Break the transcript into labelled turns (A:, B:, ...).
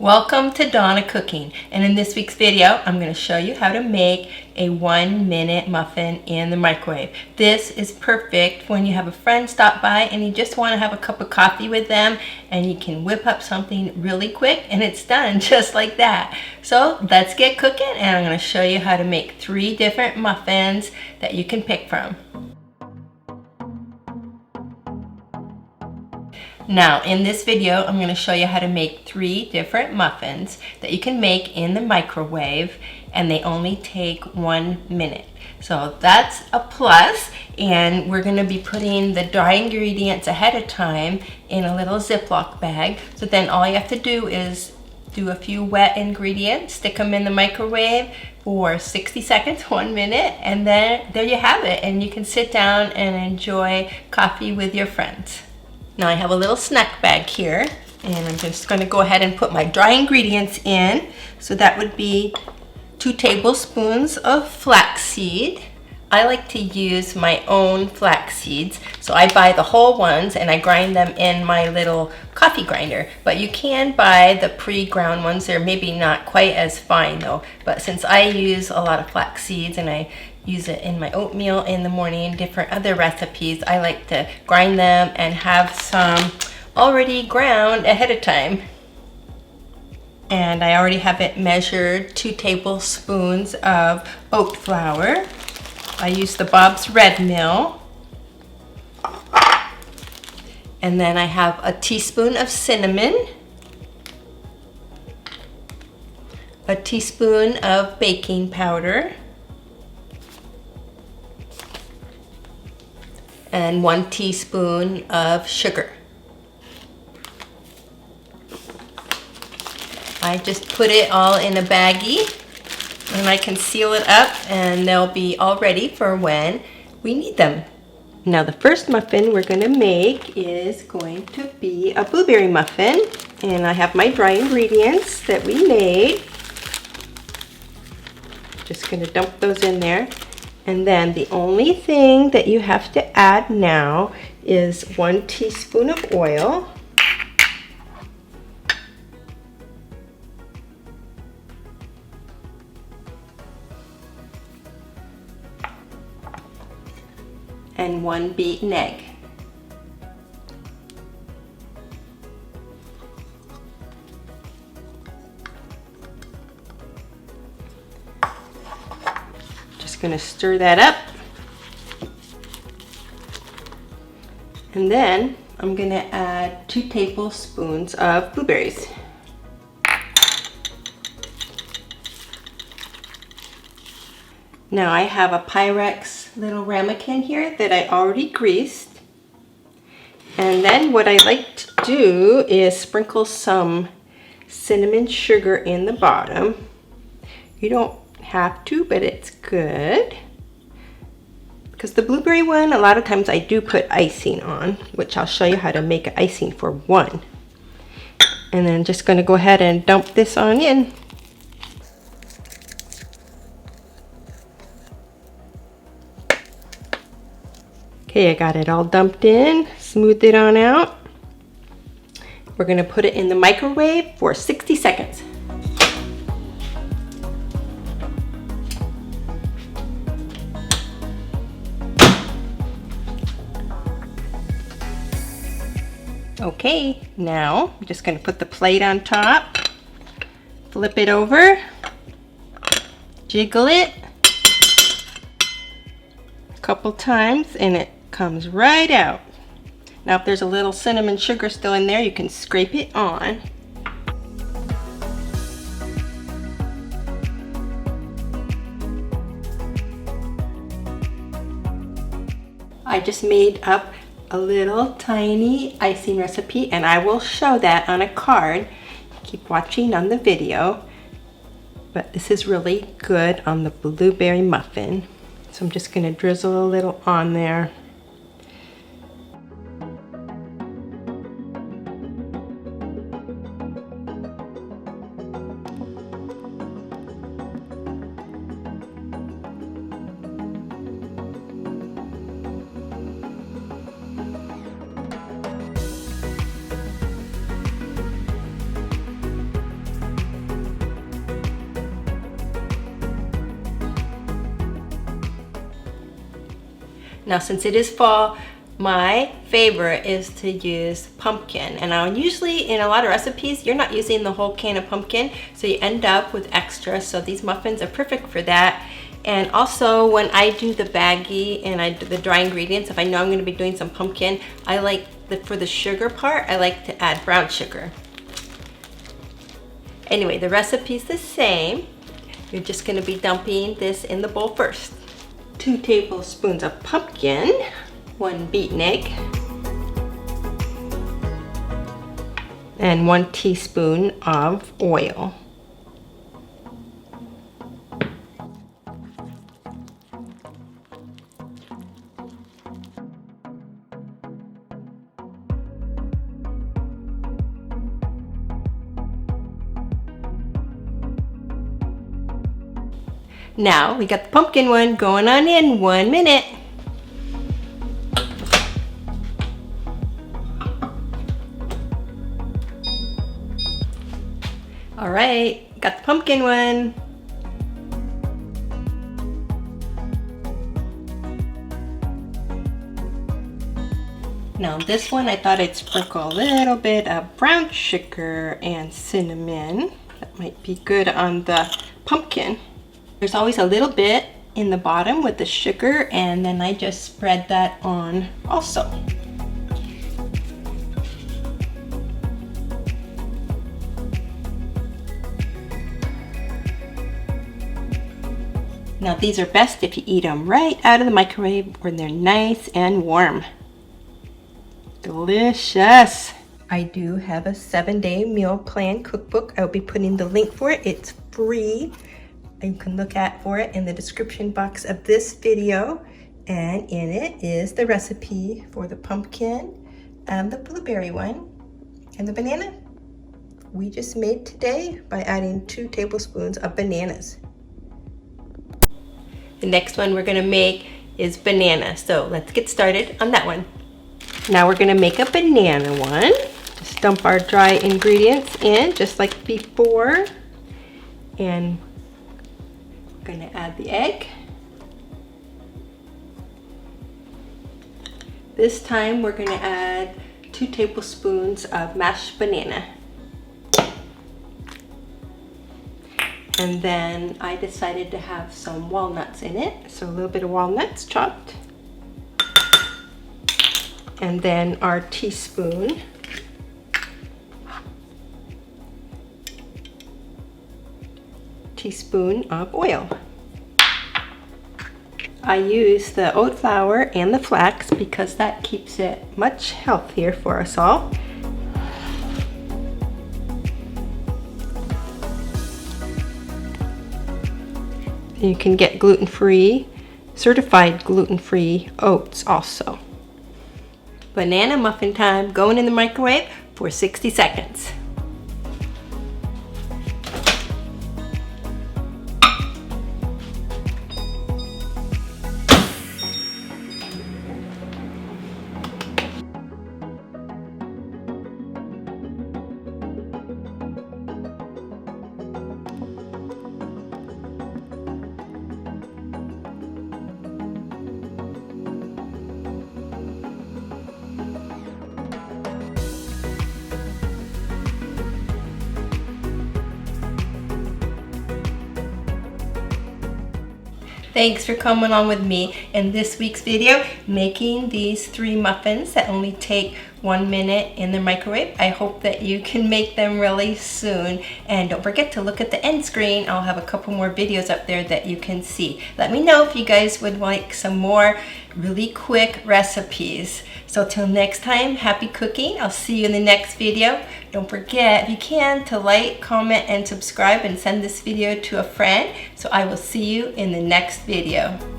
A: Welcome to Dawn of Cooking, and in this week's video I'm going to show you how to make a 1-minute muffin in the microwave. This is perfect when you have a friend stop by and you just want to have a cup of coffee with them, and you can whip up something really quick and it's done just like that. So let's get cooking, and I'm going to show you how to make 3 different muffins that you can pick from. Now, in this video, I'm going to show you how to make 3 different muffins that you can make in the microwave, and they only take 1 minute. So that's a plus, and we're going to be putting the dry ingredients ahead of time in a little Ziploc bag. So then all you have to do is do a few wet ingredients, stick them in the microwave for 60 seconds, 1 minute, and then there you have it, and you can sit down and enjoy coffee with your friends. Now I have a little snack bag here, and I'm just going to go ahead and put my dry ingredients in. So that would be 2 tablespoons of flaxseed. I like to use my own flax seeds, so I buy the whole ones and I grind them in my little coffee grinder. But you can buy the pre-ground ones. They're maybe not quite as fine though, but since I use a lot of flax seeds and I use it in my oatmeal in the morning, different other recipes, I like to grind them and have some already ground ahead of time. And I already have it measured, 2 tablespoons of oat flour. I use the Bob's Red Mill. And then I have a teaspoon of cinnamon, a teaspoon of baking powder, and 1 teaspoon of sugar. I just put it all in a baggie, and I can seal it up, and they'll be all ready for when we need them. Now the first muffin we're going to make is going to be a blueberry muffin, and I have my dry ingredients that we made. Just going to dump those in there. And then the only thing that you have to add now is 1 teaspoon of oil. And 1 beaten egg. Going to stir that up, and then I'm going to add 2 tablespoons of blueberries. Now I have a Pyrex little ramekin here that I already greased, and then what I like to do is sprinkle some cinnamon sugar in the bottom. You don't have to, but it's good, because the blueberry one, a lot of times I do put icing on, which I'll show you how to make an icing for 1. And then just going to go ahead and dump this on in. Okay, I got it all dumped in, smoothed it on out. We're going to put it in the microwave for 60 seconds. Okay, now I'm just going to put the plate on top, flip it over, jiggle it a couple times, and it comes right out. Now if there's a little cinnamon sugar still in there, you can scrape it on. I just made up a little tiny icing recipe, and I will show that on a card. Keep watching on the video, but this is really good on the blueberry muffin. So I'm just going to drizzle a little on there. Now since it is fall, my favorite is to use pumpkin, and I'll usually in a lot of recipes you're not using the whole can of pumpkin, so you end up with extra, so these muffins are perfect for that. And also when I do the baggie and I do the dry ingredients, if I know I'm going to be doing some pumpkin, I like for the sugar part, I like to add brown sugar. Anyway, the recipe's the same. You're just going to be dumping this in the bowl first. 2 tablespoons of pumpkin, 1 beaten egg, and 1 teaspoon of oil. Now we got the pumpkin one going on in 1 minute. All right, got the pumpkin one. Now this one I thought I'd sprinkle a little bit of brown sugar and cinnamon. That might be good on the pumpkin. There's always a little bit in the bottom with the sugar, and then I just spread that on also. Now these are best if you eat them right out of the microwave when they're nice and warm. Delicious! I do have a 7-day meal plan cookbook. I'll be putting the link for it. It's free. You can look for it in the description box of this video. And in it is the recipe for the pumpkin and the blueberry one. And the banana we just made today by adding 2 tablespoons of bananas. The next one we're gonna make is banana. So let's get started on that one. Now we're gonna make a banana one. Just dump our dry ingredients in just like before. And we're gonna add the egg. This time we're gonna add 2 tablespoons of mashed banana. And then I decided to have some walnuts in it, so a little bit of walnuts chopped. And then our teaspoon of oil. I use the oat flour and the flax because that keeps it much healthier for us all. You can get gluten-free, certified gluten-free oats also. Banana muffin time, going in the microwave for 60 seconds. Thanks for coming on with me in this week's video, making these 3 muffins that only take 1 minute in the microwave. I hope that you can make them really soon. And don't forget to look at the end screen. I'll have a couple more videos up there that you can see. Let me know if you guys would like some more really quick recipes. So till next time, happy cooking. I'll see you in the next video. Don't forget, if you can, to like, comment, and subscribe and send this video to a friend. So I will see you in the next video.